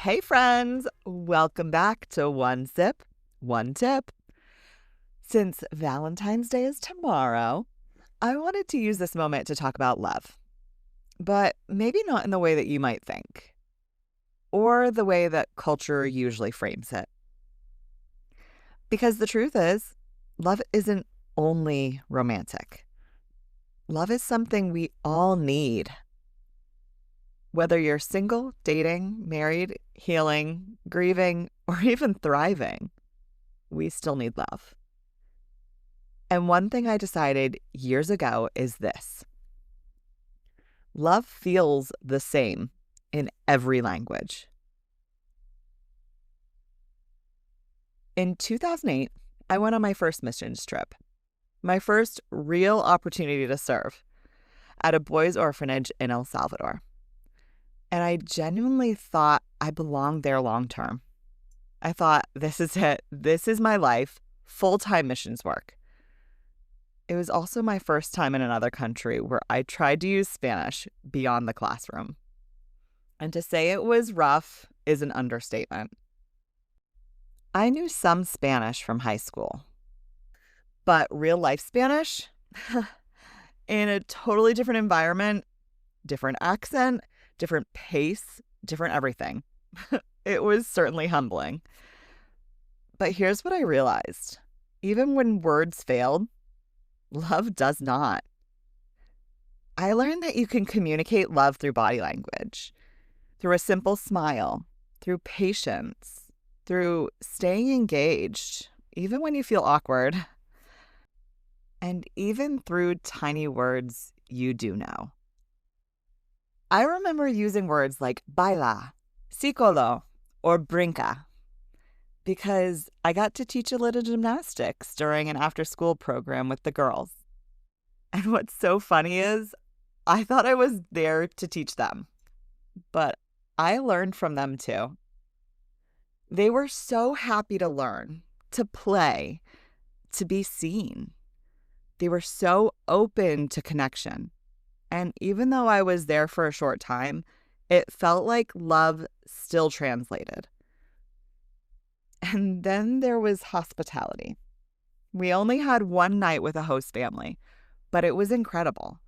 Hey, friends. Welcome back to One Sip, One Tip. Since Valentine's Day is tomorrow, I wanted to use this moment to talk about love, but maybe not in the way that you might think, or the way that culture usually frames it. Because the truth is, love isn't only romantic. Love is something we all need. Whether you're single, dating, married, healing, grieving, or even thriving, we still need love. And one thing I decided years ago is this: love feels the same in every language. In 2008, I went on my first missions trip, my first real opportunity to serve at a boys' orphanage in El Salvador. And I genuinely thought I belonged there long term. I thought, this is it. This is my life, full-time missions work. It was also my first time in another country where I tried to use Spanish beyond the classroom. And to say it was rough is an understatement. I knew some Spanish from high school, but real life Spanish, in a totally different environment, different accent, different pace, different everything. It was certainly humbling. But here's what I realized. Even when words failed, love does not. I learned that you can communicate love through body language, through a simple smile, through patience, through staying engaged, even when you feel awkward, and even through tiny words you do know. I remember using words like baila, psicolo, or brinca because I got to teach a little gymnastics during an after-school program with the girls. And what's so funny is I thought I was there to teach them, but I learned from them too. They were so happy to learn, to play, to be seen. They were so open to connection. And even though I was there for a short time, it felt like love still translated. And then there was hospitality. We only had one night with a host family, but it was incredible.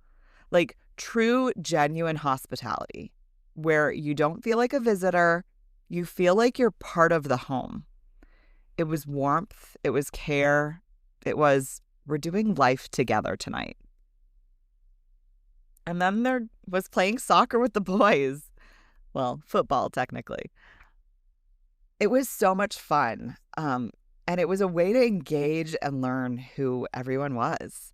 Like true, genuine hospitality, where you don't feel like a visitor, you feel like you're part of the home. It was warmth, it was care, it was, we're doing life together tonight. And then there was playing soccer with the boys. Well, football, technically. It was so much fun. And it was a way to engage and learn who everyone was.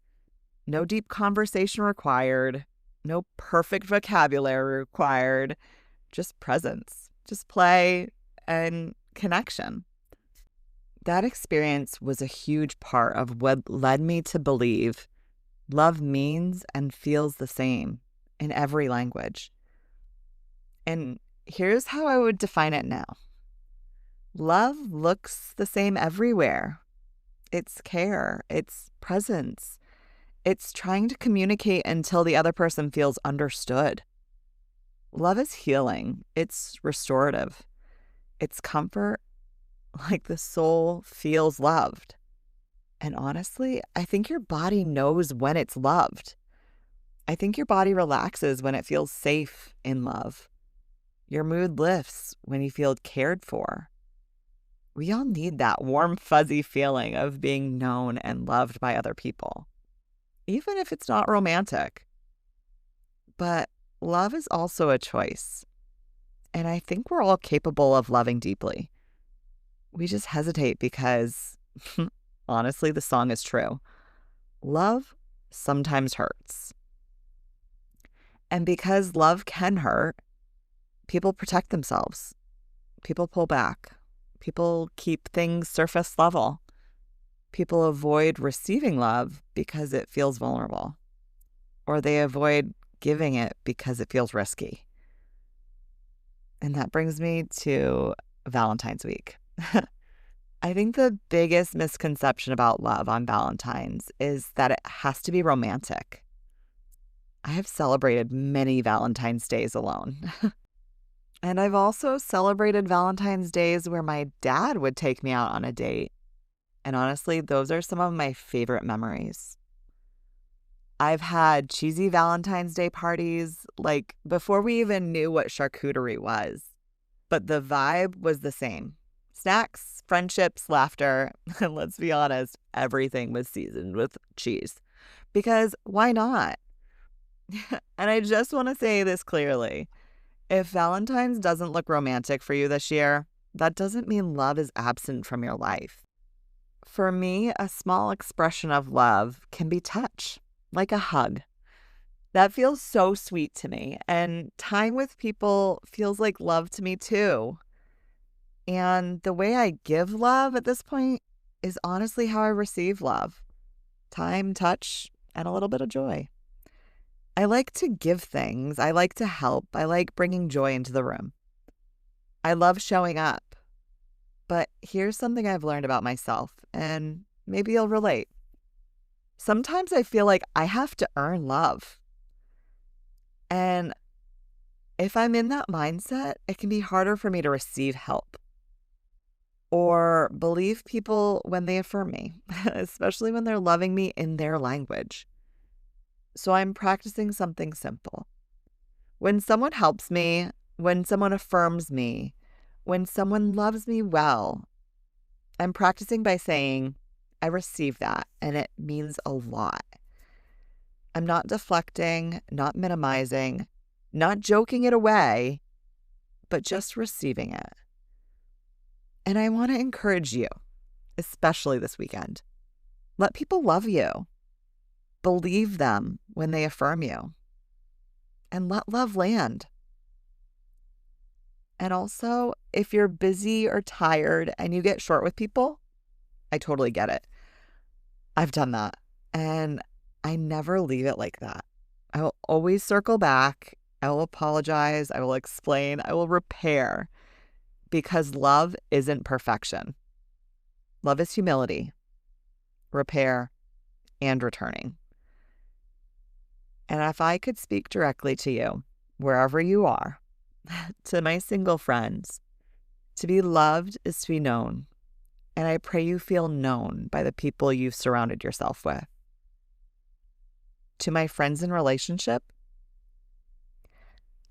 No deep conversation required. No perfect vocabulary required. Just presence. Just play and connection. That experience was a huge part of what led me to believe love means and feels the same in every language. And here's how I would define it now. Love looks the same everywhere. It's care, it's presence, it's trying to communicate until the other person feels understood. Love is healing, it's restorative, it's comfort, like the soul feels loved. And honestly, I think your body knows when it's loved. I think your body relaxes when it feels safe in love. Your mood lifts when you feel cared for. We all need that warm, fuzzy feeling of being known and loved by other people, even if it's not romantic. But love is also a choice. And I think we're all capable of loving deeply. We just hesitate because honestly, the song is true. Love sometimes hurts. And because love can hurt, people protect themselves. People pull back. People keep things surface level. People avoid receiving love because it feels vulnerable. Or they avoid giving it because it feels risky. And that brings me to Valentine's week. I think the biggest misconception about love on Valentine's is that it has to be romantic. I have celebrated many Valentine's days alone. And I've also celebrated Valentine's Days where my dad would take me out on a date. And honestly, those are some of my favorite memories. I've had cheesy Valentine's Day parties, like before we even knew what charcuterie was. But the vibe was the same. Snacks, friendships, laughter, and let's be honest, everything was seasoned with cheese. Because why not? And I just want to say this clearly. If Valentine's doesn't look romantic for you this year, that doesn't mean love is absent from your life. For me, a small expression of love can be touch, like a hug. That feels so sweet to me, and time with people feels like love to me too. And the way I give love at this point is honestly how I receive love: time, touch, and a little bit of joy. I like to give things. I like to help. I like bringing joy into the room. I love showing up. But here's something I've learned about myself, and maybe you'll relate. Sometimes I feel like I have to earn love. And if I'm in that mindset, it can be harder for me to receive help or believe people when they affirm me, especially when they're loving me in their language. So I'm practicing something simple. When someone helps me, when someone affirms me, when someone loves me well, I'm practicing by saying, I receive that, and it means a lot. I'm not deflecting, not minimizing, not joking it away, but just receiving it. And I want to encourage you, especially this weekend. Let people love you. Believe them when they affirm you. And let love land. And also, if you're busy or tired and you get short with people, I totally get it. I've done that. And I never leave it like that. I will always circle back. I will apologize. I will explain. I will repair. Because love isn't perfection. Love is humility, repair, and returning. And if I could speak directly to you, wherever you are, to my single friends, to be loved is to be known. And I pray you feel known by the people you've surrounded yourself with. To my friends in relationship,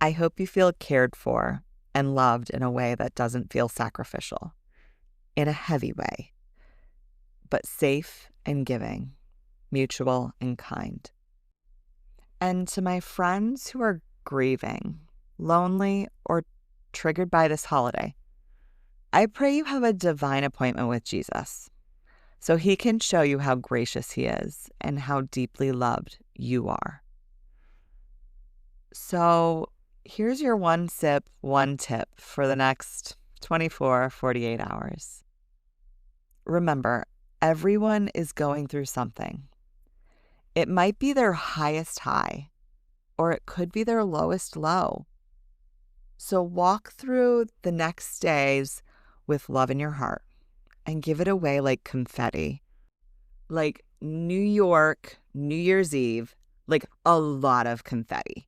I hope you feel cared for and loved in a way that doesn't feel sacrificial, in a heavy way, but safe and giving, mutual and kind. And to my friends who are grieving, lonely, or triggered by this holiday, I pray you have a divine appointment with Jesus so he can show you how gracious he is and how deeply loved you are. So here's your one sip, one tip for the next 24, 48 hours. Remember, everyone is going through something. It might be their highest high, or it could be their lowest low. So walk through the next days with love in your heart and give it away like confetti. Like New York, New Year's Eve, like a lot of confetti.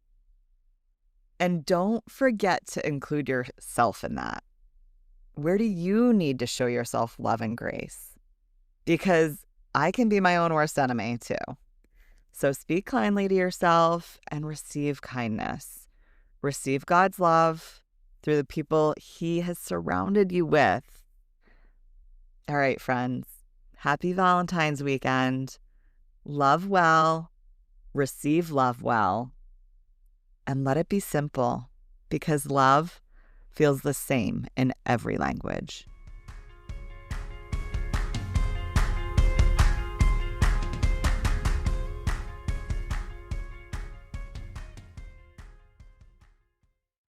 And don't forget to include yourself in that. Where do you need to show yourself love and grace? Because I can be my own worst enemy too. So speak kindly to yourself and receive kindness. Receive God's love through the people he has surrounded you with. All right, friends. Happy Valentine's weekend. Love well, receive love well, and let it be simple because love feels the same in every language.